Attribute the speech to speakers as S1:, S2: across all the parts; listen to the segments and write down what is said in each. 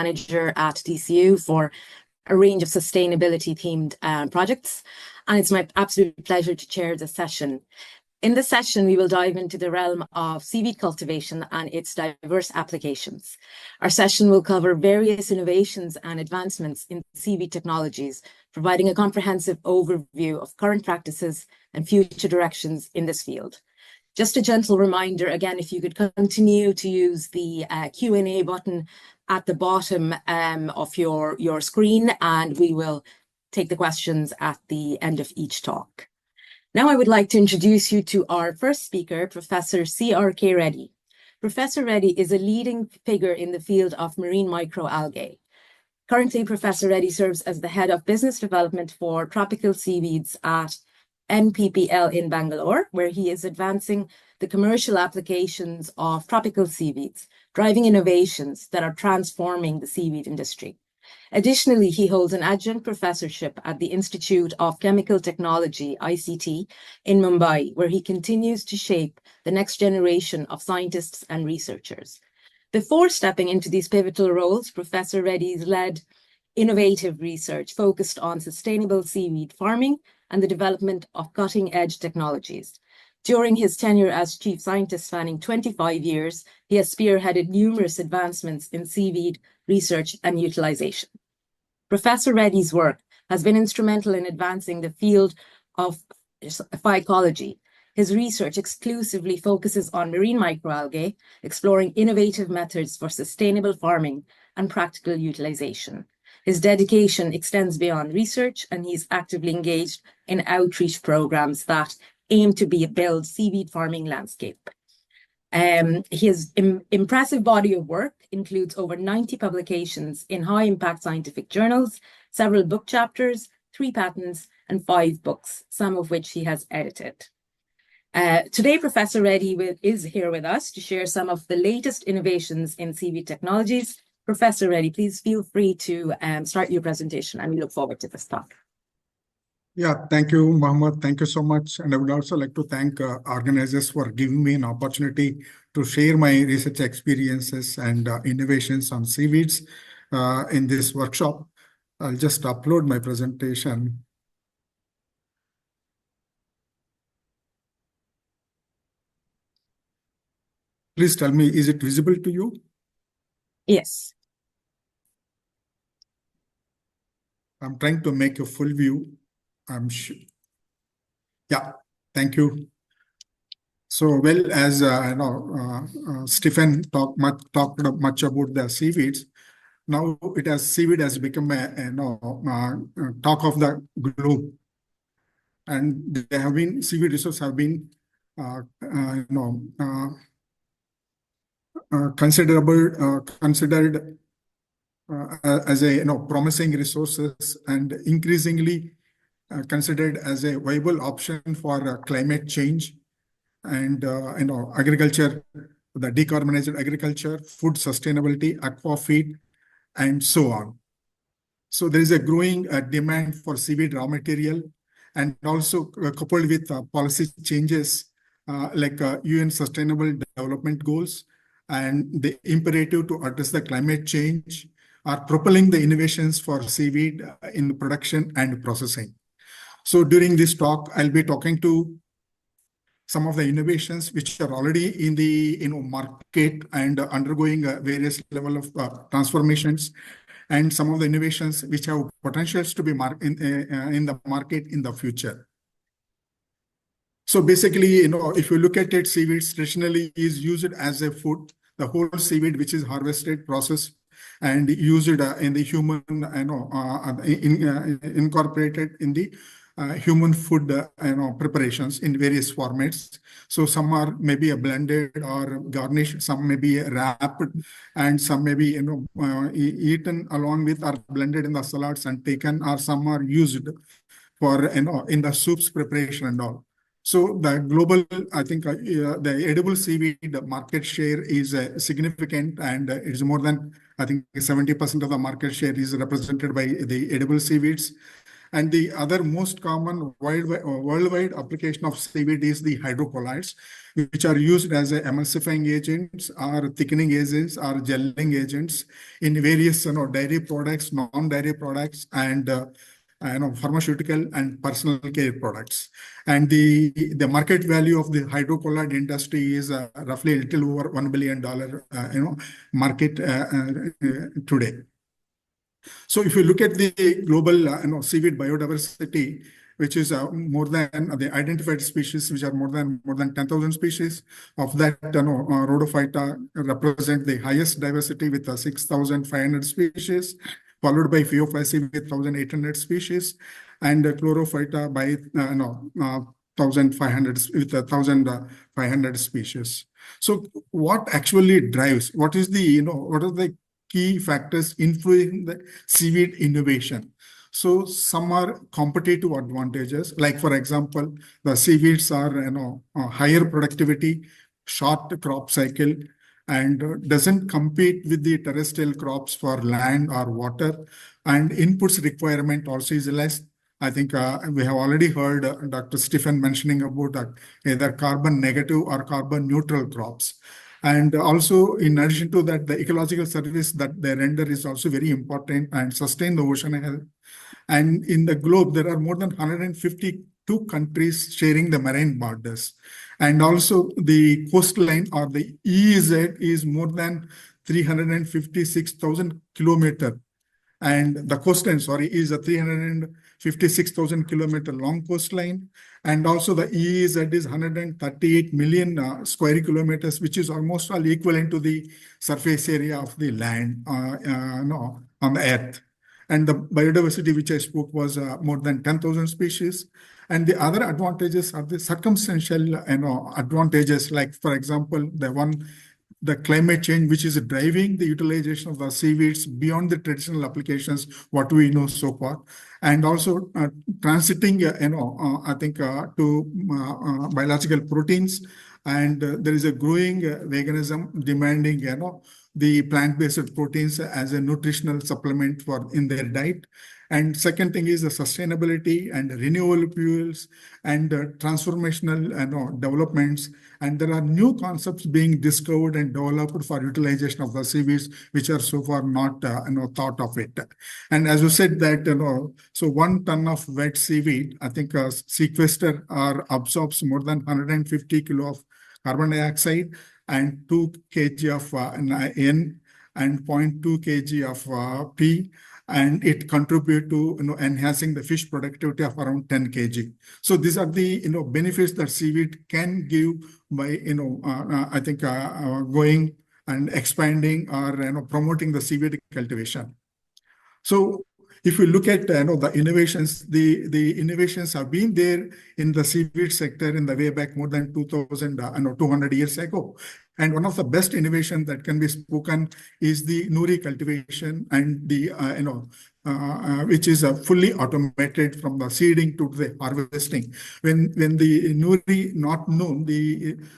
S1: Manager at DCU for a range of sustainability-themed projects, and it's my absolute pleasure to chair the session. In this session, we will dive into the realm of seaweed cultivation and its diverse applications. Our session will cover various innovations and advancements in seaweed technologies, providing a comprehensive overview of current practices and future directions in this field. Just a gentle reminder, again, if you could continue to use the Q&A button at the bottom of your screen, and we will take the questions at the end of each talk. Now I would like to introduce you to our first speaker, Professor CRK Reddy. Professor Reddy is a leading figure in the field of marine microalgae. Currently, Professor Reddy serves as the Head of Business Development for Tropical Seaweeds at NPPL in Bangalore, where he is advancing the commercial applications of tropical seaweeds, driving innovations that are transforming the seaweed industry. Additionally, he holds an adjunct professorship at the Institute of Chemical Technology, ICT, in Mumbai, where he continues to shape the next generation of scientists and researchers. Before stepping into these pivotal roles, Professor Reddy's led innovative research focused on sustainable seaweed farming and the development of cutting-edge technologies. During his tenure as chief scientist spanning 25 years, he has spearheaded numerous advancements in seaweed research and utilization. Professor Reddy's work has been instrumental in advancing the field of phycology. His research exclusively focuses on marine microalgae, exploring innovative methods for sustainable farming and practical utilization. His dedication extends beyond research, and he's actively engaged in outreach programs that aim to build seaweed farming landscape. His impressive body of work includes over 90 publications in high-impact scientific journals, several book chapters, 3 patents, and 5 books, some of which he has edited. Today, Professor Reddy is here with us to share some of the latest innovations in seaweed technologies. Professor Reddy, please feel free to start your presentation, and we look forward to this talk.
S2: Yeah, thank you, Mohammed. Thank you so much. And I would also like to thank organizers for giving me an opportunity to share my research experiences and innovations on seaweeds in this workshop. I'll just upload my presentation. Please tell me, is it visible to you?
S1: Yes.
S2: I'm trying to make a full view. I'm sure. Yeah, thank you. So, well, as Stephen talked much about the seaweeds. Now seaweed has become a talk of the globe, and seaweed resources have been considered as a promising resources, and increasingly considered as a viable option for climate change and agriculture, the decarbonized agriculture, food sustainability, aquafeed, and so on. So there is a growing demand for seaweed raw material, and also coupled with policy changes like UN Sustainable Development Goals and the imperative to address the climate change are propelling the innovations for seaweed in production and processing. So during this talk, I'll be talking to some of the innovations which are already in the market and undergoing various level of transformations, and some of the innovations which have potentials to be in the market in the future. So basically, if you look at it, seaweed traditionally is used as a food. The whole seaweed which is harvested, processed, and used in the human, incorporated in the human food preparations in various formats. So some are maybe blended or garnished, some may be wrapped, and some may be eaten along with or blended in the salads and taken, or some are used for in the soups preparation and all. So the global, I think the edible seaweed market share is significant, and it's more than, I think, 70% of the market share is represented by the edible seaweeds. And the other most common worldwide application of seaweed is the hydrocolloids, which are used as emulsifying agents or thickening agents or gelling agents in various dairy products, non-dairy products, and pharmaceutical and personal care products. And the market value of the hydrocolloid industry is roughly a little over $1 billion market today. So if you look at the global seaweed biodiversity, which is more than the identified species, which are more than 10,000 species. Of that, rhodophyta represent the highest diversity with 6,500 species, followed by Phaeophyceae with 1,800 species, and chlorophyta by 1,500 with 1,500 species. So what actually drives? What is what are the key factors influencing the seaweed innovation? So some are competitive advantages, like for example, the seaweeds are higher productivity, short crop cycle, and doesn't compete with the terrestrial crops for land or water, and inputs requirement also is less. I think we have already heard Dr. Stephen mentioning about either carbon negative or carbon neutral crops. And also, in addition to that, the ecological service that they render is also very important and sustain the ocean health. And in the globe, there are more than 152 countries sharing the marine borders. And also the coastline or the EEZ is more than 356,000 kilometers. And the coastline, is a 356,000 kilometer long coastline. And also the EEZ is 138 million square kilometers, which is almost all equivalent to the surface area of the land on the earth. And the biodiversity which I spoke was more than 10,000 species. And the other advantages are the circumstantial advantages, like, for example, the climate change, which is driving the utilization of the seaweeds beyond the traditional applications, what we know so far. And also transiting, I think, to biological proteins. And there is a growing veganism demanding, the plant-based proteins as a nutritional supplement in their diet. And second thing is the sustainability and renewable fuels and transformational developments. And there are new concepts being discovered and developed for utilization of the seaweeds, which are so far not thought of it. And as you said that, so 1 ton of wet seaweed, I think sequester or absorbs more than 150 kilo of carbon dioxide and 2 kg of N and 0.2 kg of P. And it contribute to enhancing the fish productivity of around 10 kg. So these are the benefits that seaweed can give by I think going and expanding or promoting the seaweed cultivation. So if you look at the innovations, the innovations have been there in the seaweed sector in the way back more than 200 years ago. And one of the best innovations that can be spoken is the nuri cultivation and the which is fully automated from the seeding to the harvesting. When the nuri not known,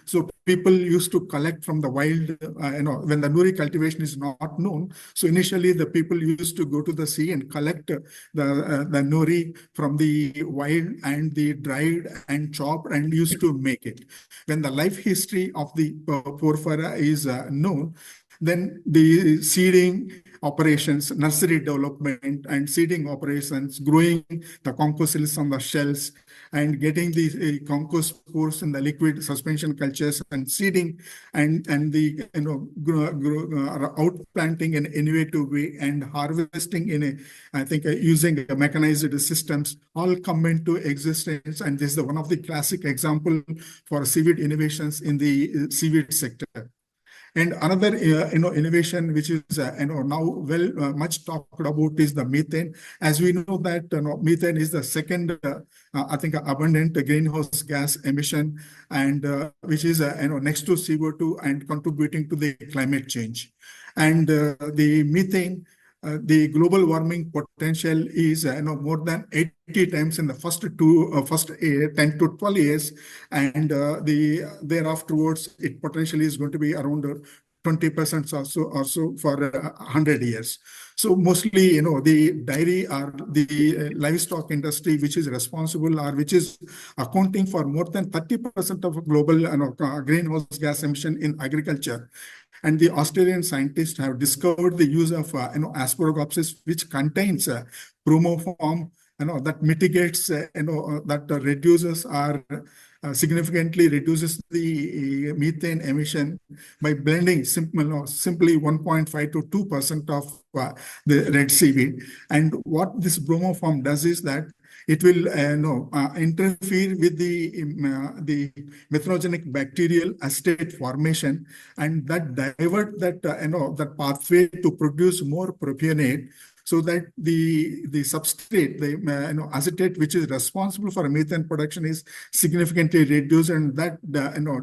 S2: so people used to collect from the wild. When the nuri cultivation is not known, so initially the people used to go to the sea and collect the nuri from the wild and the dried and chopped and used to make it. When the life history of the porphyra is known, then the seeding operations, nursery development and seeding operations, growing the concosyls on the shells and getting the concospores in the liquid suspension cultures and seeding and the outplanting in an innovative way and harvesting in using mechanized systems all come into existence. And this is one of the classic example for seaweed innovations in the seaweed sector. And another innovation which is now much talked about is the methane. As we know that methane is the second abundant greenhouse gas emission, and which is next to CO2 and contributing to the climate change. And the methane, the global warming potential is more than 80 times in the first 10 to 12 years, and thereafterwards it potentially is going to be around 20% or so for 100 years. So mostly, the dairy or the livestock industry, which is responsible or which is accounting for more than 30% of global greenhouse gas emission in agriculture. And the Australian scientists have discovered the use of asparagopsis, which contains bromoform, that mitigates, that reduces or significantly reduces the methane emission by blending simply 1.5 to 2% of the red seaweed. And what this bromoform does is that it will interfere with the methanogenic bacterial acetate formation, and that divert that pathway to produce more propionate, so that the substrate, the acetate, which is responsible for methane production, is significantly reduced, and that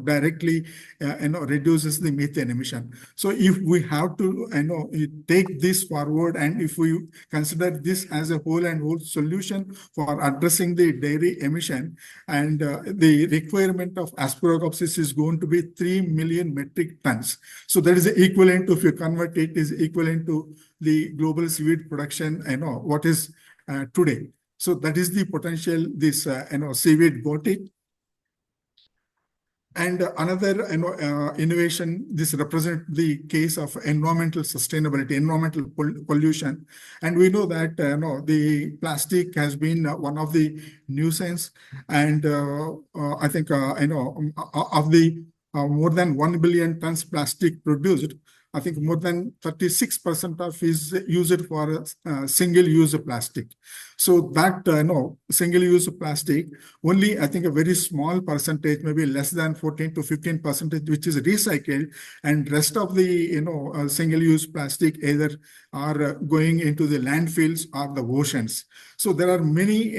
S2: directly reduces the methane emission. So if we have to take this forward, and if we consider this as a whole solution for addressing the dairy emission, and the requirement of asparagopsis is going to be 3 million metric tons. So that is equivalent to, if you convert it, is equivalent to the global seaweed production, what is today. So that is the potential this seaweed got it. And another innovation, this represents the case of environmental sustainability, environmental pollution. And we know that the plastic has been one of the nuisance. And I think of the more than 1 billion tons plastic produced, I think more than 36% of is used for single-use plastic. So that single-use plastic, only I think a very small percentage, maybe less than 14 to 15%, which is recycled, and rest of the single-use plastic either are going into the landfills or the oceans. So there are many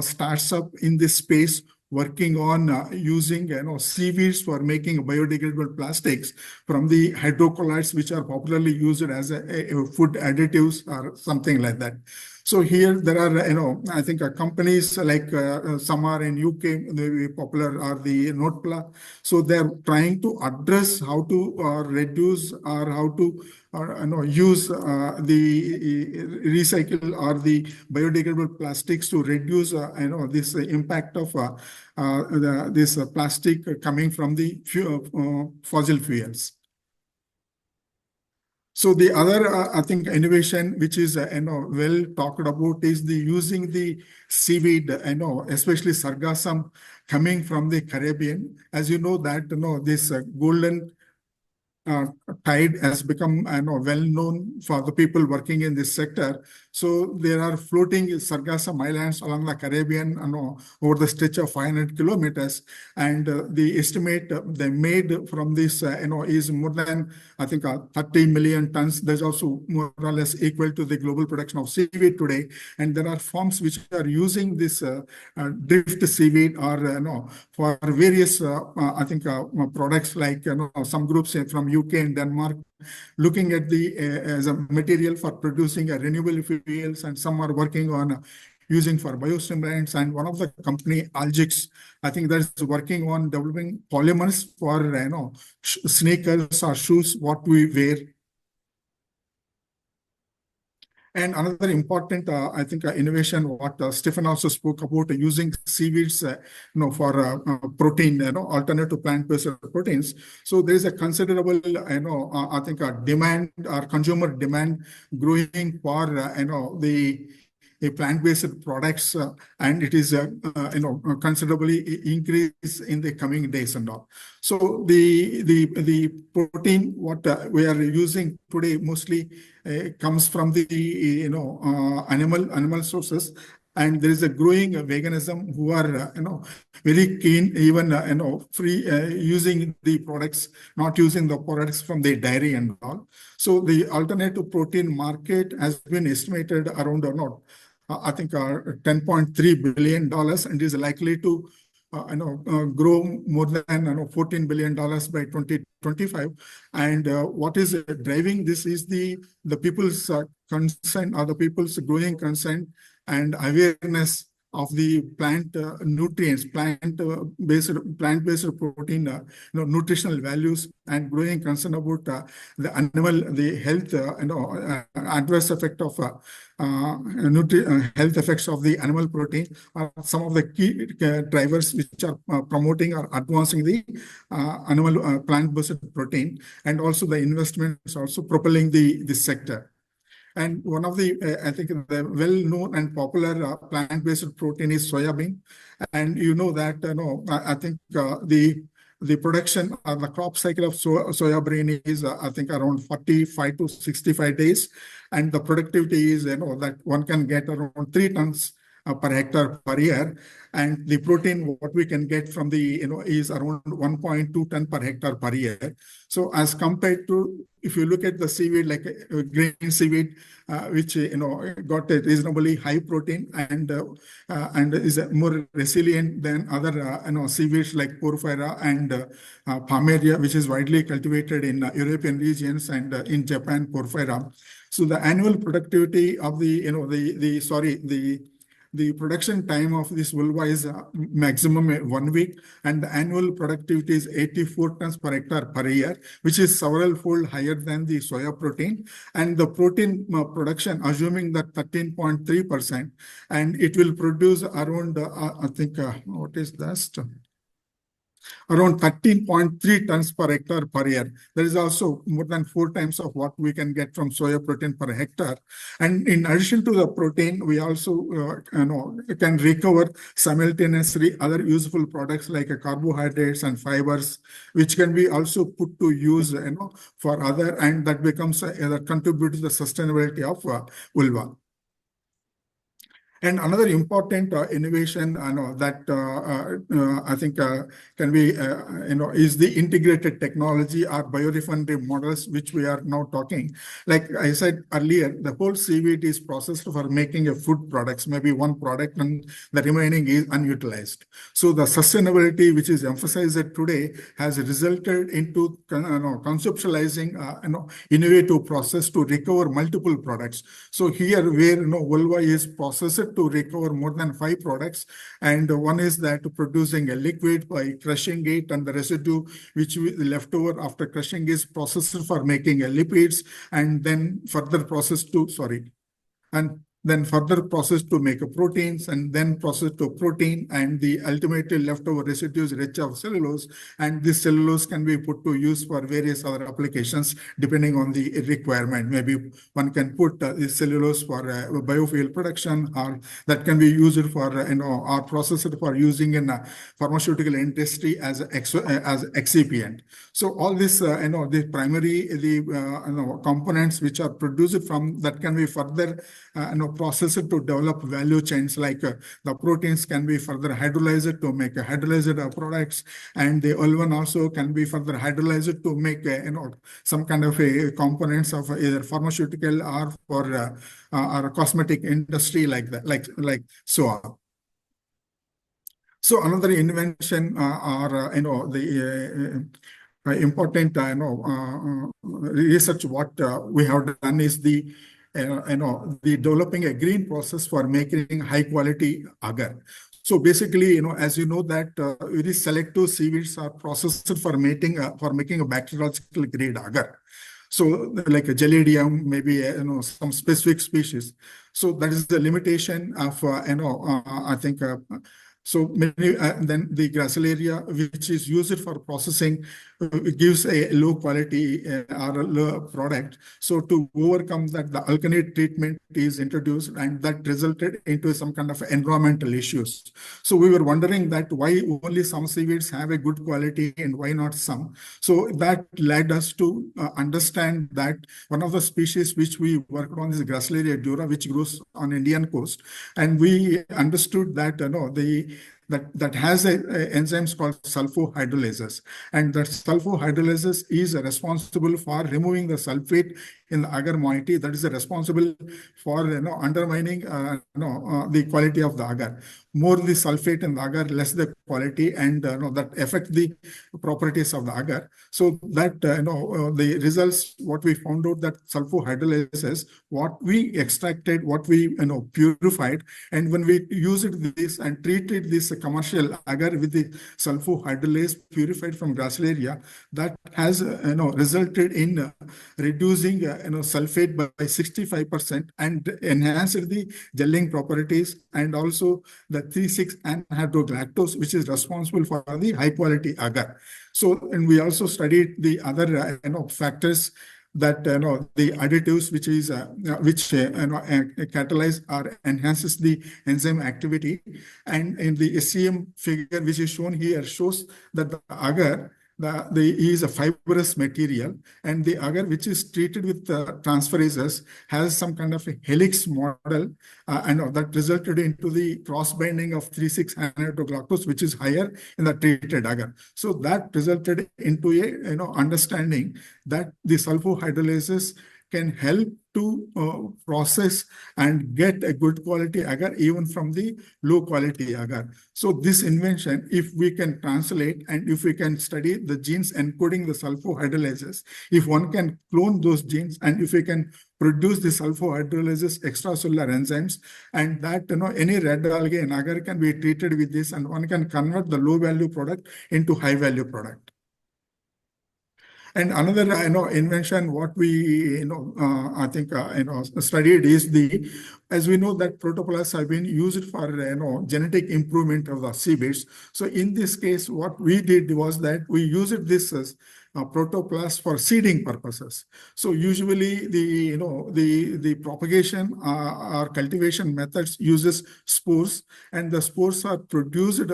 S2: startups in this space working on using seaweeds for making biodegradable plastics from the hydrocolloids, which are popularly used as a food additives or something like that. So here there are, I think companies like some are in UK, very popular, are the Notpla. So they're trying to address how to reduce or how to use the recycle or the biodegradable plastics to reduce this impact of this plastic coming from the fossil fuels. So the other, I think, innovation which is well talked about is the using the seaweed, especially sargassum coming from the Caribbean. As you know that this golden tide has become well known for the people working in this sector. So there are floating sargassum islands along the Caribbean over the stretch of 500 kilometers. And the estimate they made from this is more than, I think, 30 million tons. There's also more or less equal to the global production of seaweed today. And there are farms which are using this drift seaweed or for various, I think, products like some groups from UK and Denmark, looking at the as a material for producing renewable fuels, and some are working on using for biostimulants. And one of the company, alginates, I think that is working on developing polymers for sneakers or shoes what we wear. And another important, I think, innovation, what Stephen also spoke about, using seaweeds, for protein, alternative plant-based proteins. So there is a considerable, I think, demand or consumer demand growing for, the plant-based products, and it is considerably increase in the coming days and all. So the protein what we are using today mostly comes from the animal sources, and there is a growing veganism who are very keen, even free using the products, not using the products from the dairy and all. So the alternative protein market has been estimated around I think $10.3 billion, and is likely to grow more than $14 billion by 2025. And what is driving this is the people's concern, or the people's growing concern and awareness of the plant nutrients, plant-based protein, nutritional values, and growing concern about the health, adverse effect of health effects of the animal protein are some of the key drivers which are promoting or advancing the animal plant-based protein, and also the investments also propelling this sector. And one of the, I think, the well-known and popular plant-based protein is soybean. And you know that, I think the production or the crop cycle of soybean is, I think, around 45 to 65 days. And the productivity is, that one can get around 3 tons per hectare per year. And the protein, what we can get from the, is around 1.2 ton per hectare per year. So as compared to, if you look at the seaweed, like green seaweed, which, got a reasonably high protein and is more resilient than other, seaweeds like porphyra and palmaria, which is widely cultivated in European regions and in Japan, porphyra. So the annual productivity of the production time of this vulva is maximum 1 week, and the annual productivity is 84 tons per hectare per year, which is several fold higher than the soya protein. And the protein production, assuming that 13.3%, and it will produce around, I think, what is that? Around 13.3 tons per hectare per year. There is also more than 4 times of what we can get from soya protein per hectare. And in addition to the protein, we also can recover simultaneously other useful products like carbohydrates and fibers, which can be also put to use for other, and that becomes that contributes to the sustainability of vulva. And another important innovation that I think can be, is the integrated technology or biorefinery models, which we are now talking. Like I said earlier, the whole seaweed is processed for making a food products, maybe one product, and the remaining is unutilized. So the sustainability, which is emphasized today, has resulted into conceptualizing innovative process to recover multiple products. So here, where vulva is processed to recover more than 5 products, and one is that producing a liquid by crushing it, and the residue which left over after crushing is processed for making a lipids, and then further processed to then further processed to make a proteins, and then processed to protein, and the ultimately leftover residues rich of cellulose, and this cellulose can be put to use for various other applications depending on the requirement. Maybe one can put this cellulose for biofuel production, or that can be used for or processed for using in pharmaceutical industry as excipient. So all this the primary components which are produced from that can be further processed to develop value chains, like the proteins can be further hydrolyzed to make hydrolyzed products, and the ulvan also can be further hydrolyzed to make some kind of a components of either pharmaceutical or for or cosmetic industry, like that, like so on. So another invention or the important research what we have done is the developing a green process for making high quality agar. So basically, as you know that very selective seaweeds are processed for making a bacteriological grade agar. So like a Gelidium, maybe some specific species. So that is the limitation of I think. So many, then the gracilaria, which is used for processing, gives a low quality or a low product. So to overcome that, the alginate treatment is introduced, and that resulted into some kind of environmental issues. So we were wondering that why only some seaweeds have a good quality and why not some. So that led us to understand that one of the species which we worked on is Gracilaria dura, which grows on Indian coast. And we understood that that has enzymes called sulfohydrolases. And that sulfohydrolases is responsible for removing the sulfate in the agar moiety. That is responsible for undermining the quality of the agar. More the sulfate in the agar, less the quality, and that affect the properties of the agar. So that the results, what we found out that sulfohydrolases, what we extracted, what we purified, and when we used this and treated this commercial agar with the sulfohydrolase purified from gracilaria, that has resulted in reducing sulfate by 65% and enhanced the gelling properties, and also the 3,6-anhydrogalactose, which is responsible for the high quality agar. So, and we also studied the other factors that the additives which catalyze or enhances the enzyme activity. And in the SCM figure which is shown here shows that the agar is a fibrous material, and the agar which is treated with transferases has some kind of a helix model, and that resulted into the cross binding of 3,6-anhydrogalactose, which is higher in the treated agar. So that resulted into a understanding that the sulfohydrolases can help to process and get a good quality agar even from the low quality agar. So this invention, if we can translate and if we can study the genes encoding the sulfohydrolases, if one can clone those genes and if we can produce the sulfohydrolases extracellular enzymes, and that any red algae and agar can be treated with this, and one can convert the low value product into high value product. And another invention what we I think studied is as we know that protoplasts have been used for genetic improvement of the seaweeds. So in this case, what we did was that we used this as protoplast for seeding purposes. So usually the propagation or cultivation methods uses spores, and the spores are produced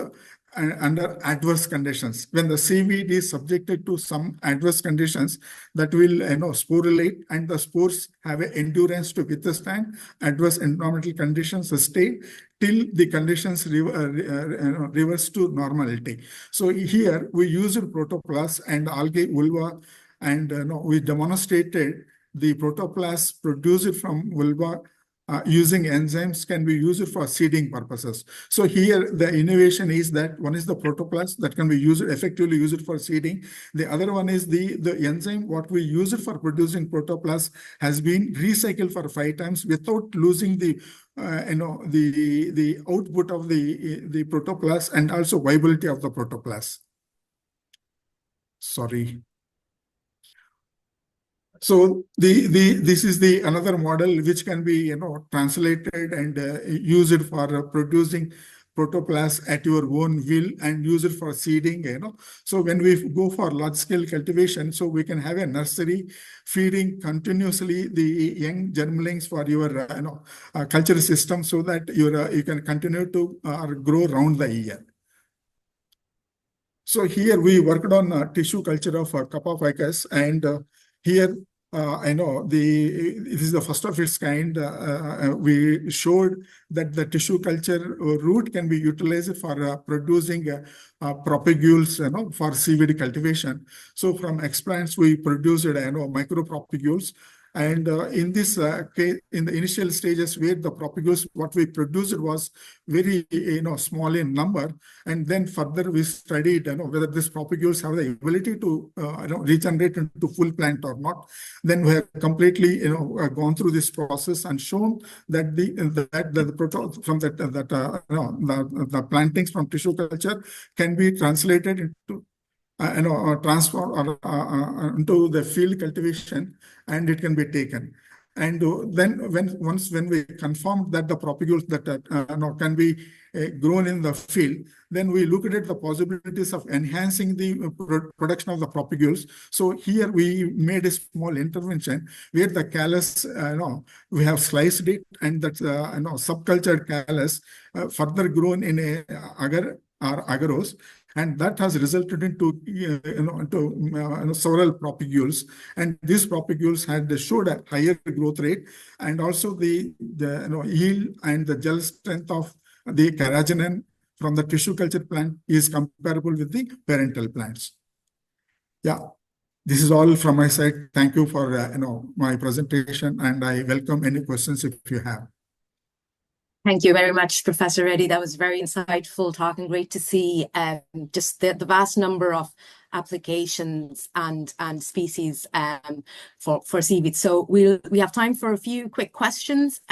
S2: under adverse conditions. When the seaweed is subjected to some adverse conditions, that will sporulate, and the spores have an endurance to withstand adverse environmental conditions, stay till the conditions reverse to normality. So here we used protoplasts and algae vulva, and we demonstrated the protoplasts produced from vulva using enzymes can be used for seeding purposes. So here the innovation is that one is the protoplast that can be effectively used for seeding. The other one is the enzyme what we use it for producing protoplast has been recycled for 5 times without losing the the output of the protoplast and also viability of the protoplast. Sorry. So this is the another model which can be translated and used for producing protoplasts at your own will and use it for seeding. So when we go for large scale cultivation, so we can have a nursery feeding continuously the young germlings for your culture system, so that you can continue to grow round the year. So here we worked on tissue culture of Kappa ficus, and here I know this is the first of its kind. We showed that the tissue culture root can be utilized for producing propagules, for seaweed cultivation. So from explants we produced micropropagules. And in this case, in the initial stages where the propagules, what we produced was very small in number, and then further we studied whether these propagules have the ability to regenerate into full plant or not. Then we have completely gone through this process and shown that the plantings from tissue culture can be translated into transform into the field cultivation, and it can be taken. And then when we confirmed that the propagules that can be grown in the field, then we looked at the possibilities of enhancing the production of the propagules. So here we made a small intervention where the callus, we have sliced it, and that subcultured callus further grown in a agar or agarose. And that has resulted into several propagules, and these propagules showed a higher growth rate, and also the yield and the gel strength of the carrageenan from the tissue culture plant is comparable with the parental plants. Yeah, this is all from my side. Thank you for my presentation, and I welcome any questions if you have.
S1: Thank you very much, Professor Reddy. That was very insightful talk, and great to see just the vast number of applications and species for seaweed. So we have time for a few quick questions.